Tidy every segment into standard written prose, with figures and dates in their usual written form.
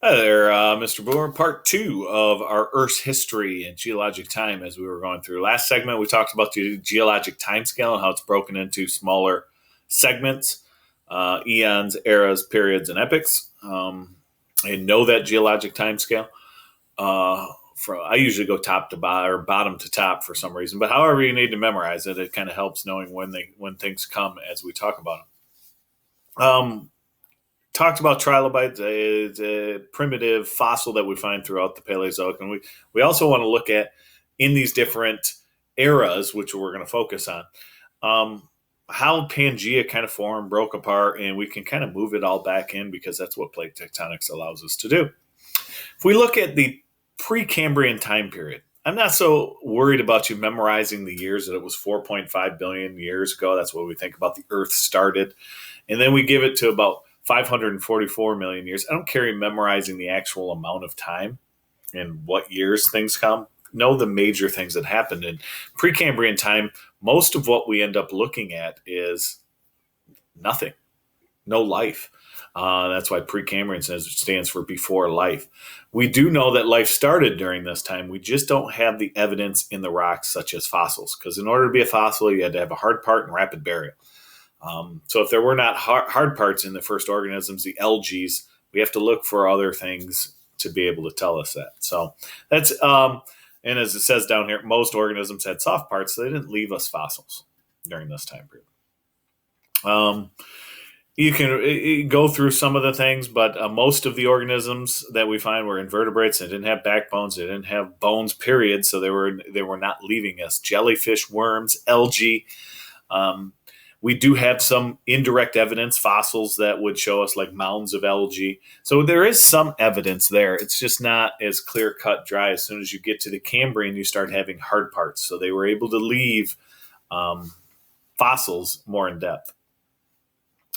Hi there, Mr. Boer. Part two of our Earth's history and geologic time as we were going through. Last segment, we talked about the geologic time scale and how it's broken into smaller segments, eons, eras, periods, and epochs. And know that geologic time scale. I usually go top to bottom or bottom to top for some reason, but however you need to memorize it, it kind of helps knowing when things come as we talk about them. Talked about trilobites, a primitive fossil that we find throughout the Paleozoic, and we also want to look at in these different eras, which we're going to focus on, how Pangea kind of formed, broke apart, and we can kind of move it all back in because that's what plate tectonics allows us to do. If we look at the Precambrian time period, I'm not so worried about you memorizing the years that it was 4.5 billion years ago. That's what we think about the Earth started. And then we give it to about 544 million years. I don't care you memorizing the actual amount of time and what years things come. Know the major things that happened in Precambrian time. Most of what we end up looking at is nothing, no life. That's why Precambrian stands for before life. We do know that life started during this time. We just don't have the evidence in the rocks, such as fossils, because in order to be a fossil, you had to have a hard part and rapid burial. So if there were not hard parts in the first organisms, the algae, we have to look for other things to be able to tell us that. So that's, and as it says down here, most organisms had soft parts, so they didn't leave us fossils during this time period. You can go through some of the things, but most of the organisms that we find were invertebrates. They didn't have backbones. They didn't have bones, period. So they were not leaving us. Jellyfish, worms, algae. We do have some indirect evidence, fossils that would show us like mounds of algae. So there is some evidence there. It's just not as clear cut dry. As soon as you get to the Cambrian, you start having hard parts. So they were able to leave fossils more in depth.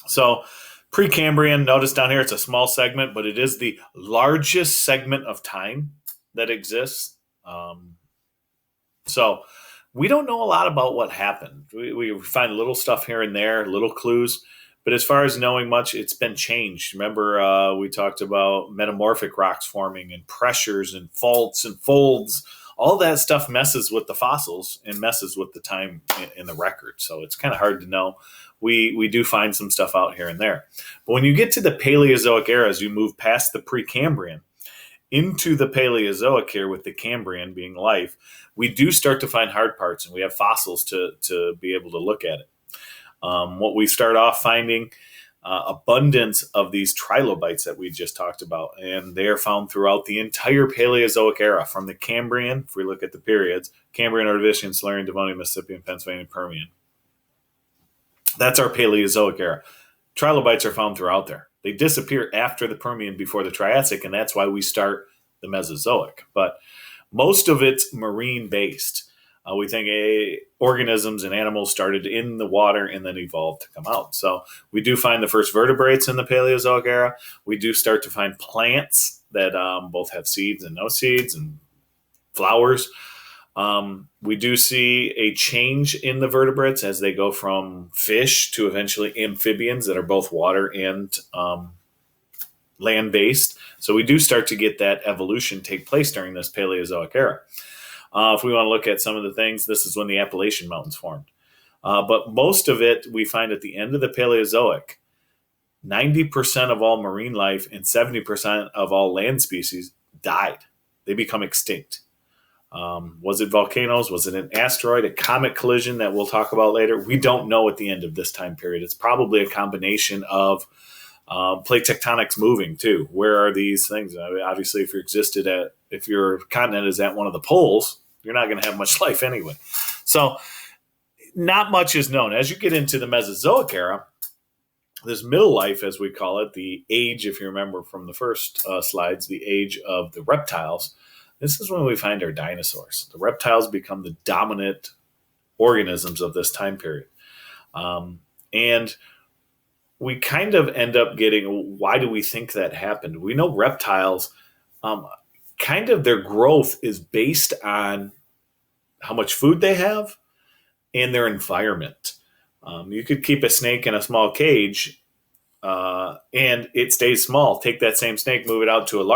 So Precambrian, notice down here, it's a small segment, but it is the largest segment of time that exists. So we don't know a lot about what happened. We find little stuff here and there, little clues. But as far as knowing much, it's been changed. Remember, we talked about metamorphic rocks forming and pressures and faults and folds. All that stuff messes with the fossils and messes with the time in the record. So it's kind of hard to know. We do find some stuff out here and there. But when you get to the Paleozoic era, as you move past the Precambrian into the Paleozoic here with the Cambrian being life, we do start to find hard parts and we have fossils to be able to look at it. What we start off finding abundance of these trilobites that we just talked about, and they are found throughout the entire Paleozoic era, from the Cambrian, if we look at the periods, Cambrian, Ordovician, Silurian, Devonian, Mississippian, Pennsylvanian, Permian. That's our Paleozoic era. Trilobites are found throughout there. They disappear after the Permian, before the Triassic, and that's why we start the Mesozoic. But most of it's marine based. We think organisms and animals started in the water and then evolved to come out. So we do find the first vertebrates in the Paleozoic era. We do start to find plants that both have seeds and no seeds and flowers. We do see a change in the vertebrates as they go from fish to eventually amphibians that are both water and land-based. So we do start to get that evolution take place during this Paleozoic era. If we want to look at some of the things, this is when the Appalachian Mountains formed. But most of it we find at the end of the Paleozoic. 90% of all marine life and 70% of all land species died. They become extinct. Was it volcanoes? Was it an asteroid, a comet collision that we'll talk about later? We don't know at the end of this time period. It's probably a combination of plate tectonics moving too. Where are these things? I mean, obviously, if your continent is at one of the poles, you're not going to have much life anyway. So not much is known. As you get into the Mesozoic era, this middle life, as we call it, the age, if you remember from the first slides, the age of the reptiles, this is when we find our dinosaurs. The reptiles become the dominant organisms of this time period. And we kind of end up getting, why do we think that happened? We know reptiles, kind of their growth is based on how much food they have and their environment. You could keep a snake in a small cage and it stays small. Take that same snake, move it out to a